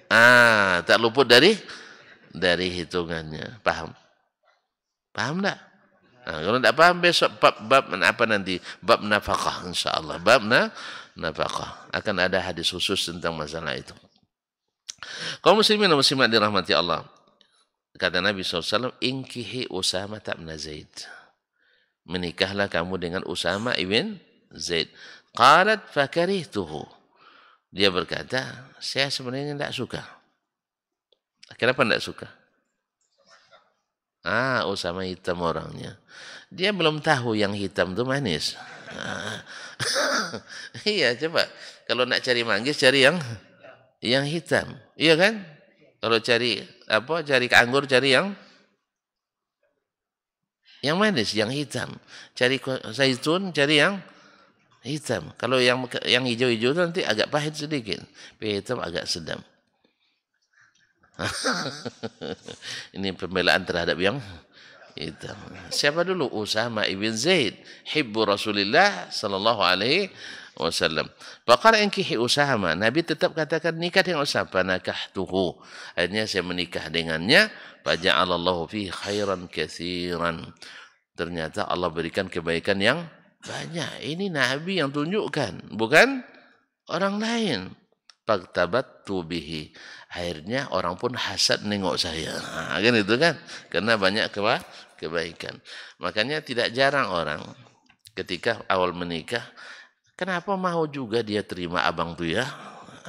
tak luput dari hitungannya. Paham? Paham tak? Nah, kalau tidak paham, besok bab apa nanti? Bab nafkah, insyaAllah. Bab nafkah. Akan ada hadis khusus tentang masalah itu. Kaum muslimin dan muslimat dirahmati Allah. Kata Nabi SAW, inkihi Usama bin Zaid. Menikahlah kamu dengan Usama ibn Zaid. Qalat fakarihtuhu. Dia berkata, saya sebenarnya tidak suka. Kenapa tidak suka? Usama hitam orangnya. Dia belum tahu yang hitam itu manis. Iya, coba. Kalau nak cari manggis, cari yang hitam. Iya kan? Kalau cari anggur, cari yang manis, yang hitam. Cari zaitun, cari yang hitam. Kalau yang hijau-hijau itu nanti agak pahit sedikit. Hitam agak sedap. Ini pembelaan terhadap yang hitam. Siapa dulu? Usama ibn Zaid, hibbu Rasulullah sallallahu alaihi wasallam. Faqala inkihi Usama, Nabi tetap katakan nikah dengan Usama, fanakahtuhu. Akhirnya saya menikah dengannya, faja'alallahu fi khairan katsiran. Ternyata Allah berikan kebaikan yang banyak. Ini Nabi yang tunjukkan, bukan orang lain. Faktabattu bihi. Akhirnya orang pun hasad nengok saya. Kan itu kan? Karena banyak kebaikan. Makanya tidak jarang orang ketika awal menikah, kenapa mau juga dia terima abang tuh ya?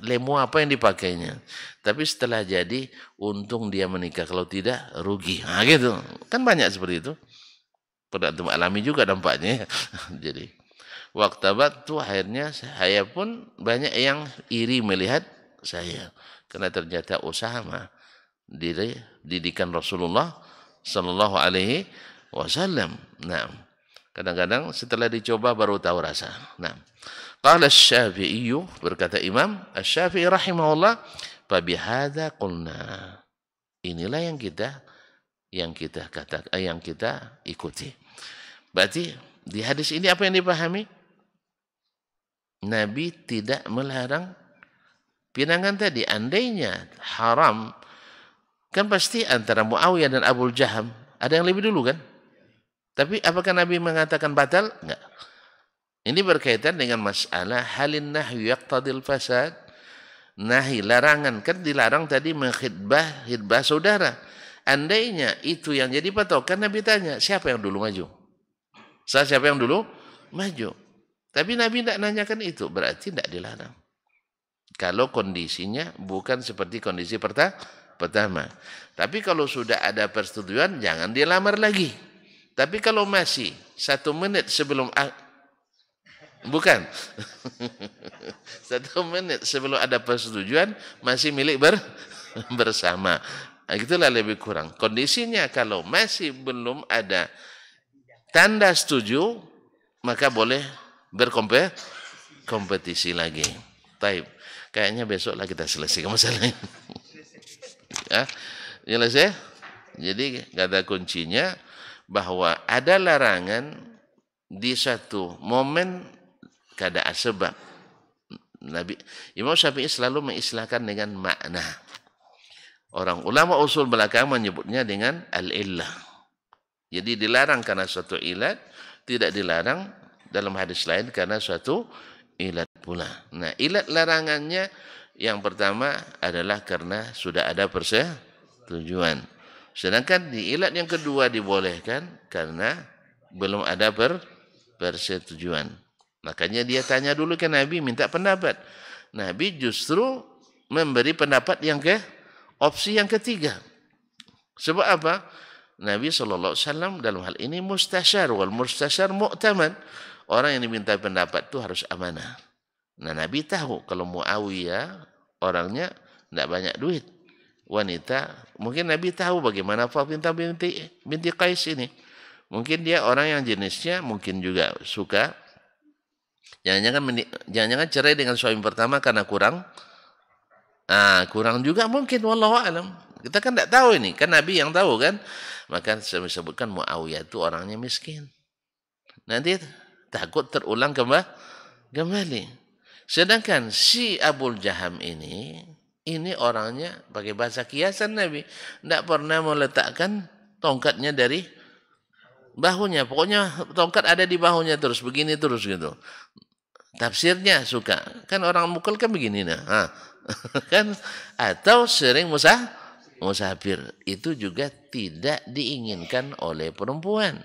Lemu apa yang dipakainya? Tapi setelah jadi, untung dia menikah. Kalau tidak, rugi. Nah gitu. Kan banyak seperti itu. Pernah antum alami juga dampaknya. Jadi, waktabat tuh akhirnya saya pun banyak yang iri melihat saya. Karena ternyata Usama didikan Rasulullah Sallallahu Alaihi Wasallam. Nah, kadang-kadang setelah dicoba baru tahu rasa. Nah, qala Asy-Syafi'i, berkata Imam Asy-Syafi'i rahimahullah, fa bihadza qulna. Inilah yang kita ikuti. Berarti di hadis ini apa yang dipahami? Nabi tidak melarang pinangan tadi. Andainya haram, kan pasti antara Muawiyah dan Abu Jaham ada yang lebih dulu kan? Tapi apakah Nabi mengatakan batal? Enggak. Ini berkaitan dengan masalah halin nahyu yaqtadil fasad. Nahi, larangan, kan dilarang tadi menghidbah saudara. Andainya itu yang jadi patokan, Nabi tanya, siapa yang dulu maju? Siapa yang dulu maju? Tapi Nabi tidak nanyakan itu, berarti tidak dilarang. Kalau kondisinya bukan seperti kondisi pertama. Tapi kalau sudah ada persetujuan, jangan dilamar lagi. Tapi kalau masih 1 menit sebelum bukan 1 menit sebelum ada persetujuan, masih milik bersama. Nah, itulah lebih kurang. Kondisinya kalau masih belum ada tanda setuju, maka boleh berkompetisi lagi. Taib. Kayaknya besoklah kita selesaikan masalahnya. Ya, jelas ya? Jadi kata kuncinya bahwa ada larangan di satu momen keadaan sebab. Imam Syafi'i selalu mengistilahkan dengan makna. Orang ulama usul belakang menyebutnya dengan al-illah. Jadi dilarang karena suatu ilat, tidak dilarang dalam hadis lain karena suatu ilat pula. Nah, ilat larangannya yang pertama adalah karena sudah ada persetujuan. Sedangkan di ilat yang kedua dibolehkan karena belum ada persetujuan. Makanya dia tanya dulu ke Nabi, minta pendapat. Nabi justru memberi pendapat opsi yang ketiga. Sebab apa? Nabi SAW dalam hal ini mustasyar, wal mustasyar mu'taman. Orang yang diminta pendapat itu harus amanah. Nah, Nabi tahu kalau Muawiyah orangnya tidak banyak duit. Wanita, mungkin Nabi tahu bagaimana Fatimah binti Qais ini. Mungkin dia orang yang jenisnya mungkin juga suka. Jangan-jangan cerai dengan suami pertama karena kurang juga mungkin, wallahu alam. Kita kan tidak tahu ini, kan Nabi yang tahu kan. Maka saya sebutkan Muawiyah itu orangnya miskin. Nanti takut terulang kembali. Sedangkan si Abu Jaham ini orangnya pakai bahasa kiasan Nabi. Tidak pernah meletakkan tongkatnya dari bahunya. Pokoknya tongkat ada di bahunya terus, begini terus gitu. Tafsirnya suka. Kan orang mukul kan begini nah. Kan atau sering musafir. Itu juga tidak diinginkan oleh perempuan.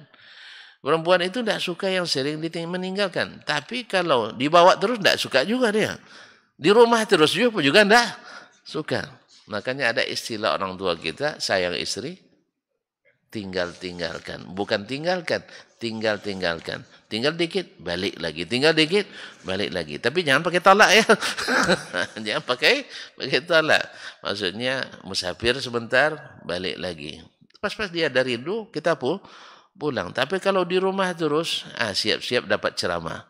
Perempuan itu tidak suka yang sering meninggalkan. Tapi kalau dibawa terus tidak suka juga dia. Di rumah terus juga tidak suka. Makanya ada istilah orang tua kita, sayang istri, tinggalkan. Bukan tinggalkan, tinggalkan. Tinggal dikit, balik lagi. Tinggal dikit, balik lagi. Tapi jangan pakai tolak ya. Jangan pakai tolak. Maksudnya musafir sebentar, balik lagi. Pas-pas dia ada rindu, kita pulang. Tapi kalau di rumah terus, siap-siap dapat ceramah.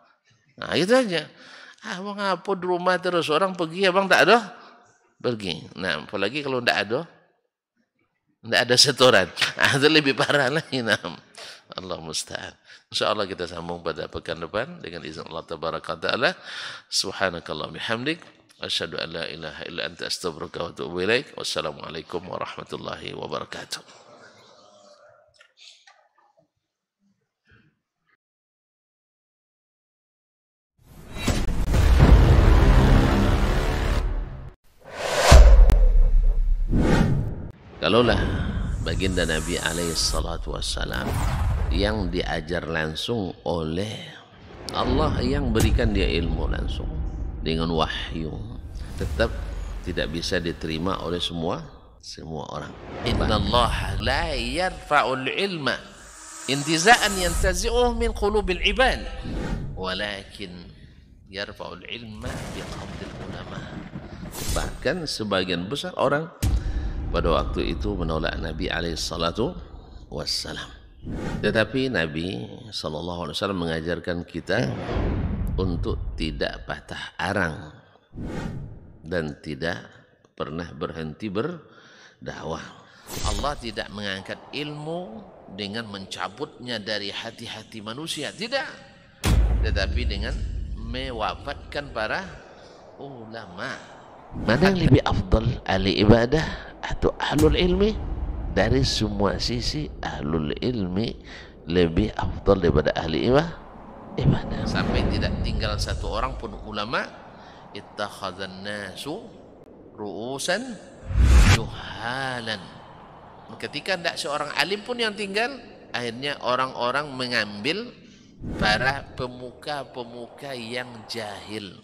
Nah, itu aja. Abang apa di rumah terus, orang pergi, abang tak ada pergi. Nah, apalagi kalau tidak ada setoran. Itu lebih parah lagi. Nah, Allah musta'an. InsyaAllah kita sambung pada pekan depan dengan izin Allah tabaraka ta'ala. Subhanakallah bihamdik. Asyhadu an la ilaha illa anta astaghfiruka wa atubu ilaik. Wassalamualaikum warahmatullahi wabarakatuh. Kalaulah baginda Nabi alaihissalatu wassalam yang diajar langsung oleh Allah yang berikan dia ilmu langsung dengan wahyu, tetap tidak bisa diterima oleh semua orang. Innallaha la yarfa'ul ilma intiza'an yantazi'uhu min qulubil ibad walakin yarfa'ul ilma biqabdil ulama. Bahkan sebagian besar orang pada waktu itu menolak Nabi alaihissalatu wassalam. Tetapi Nabi sallallahu alaihi wasallam mengajarkan kita untuk tidak patah arang dan tidak pernah berhenti berdakwah. Allah tidak mengangkat ilmu dengan mencabutnya dari hati-hati manusia, tidak. Tetapi dengan mewafatkan para ulama. Mana yang lebih afdal, ahli ibadah atau ahlul ilmi? Dari semua sisi ahlul ilmi lebih afdal daripada ahli ibadah. Sampai tidak tinggal satu orang pun ulama. Ittakhadzan nasu ru'usan juhalan. Ketika tidak seorang alim pun yang tinggal, akhirnya orang-orang mengambil para pemuka-pemuka yang jahil.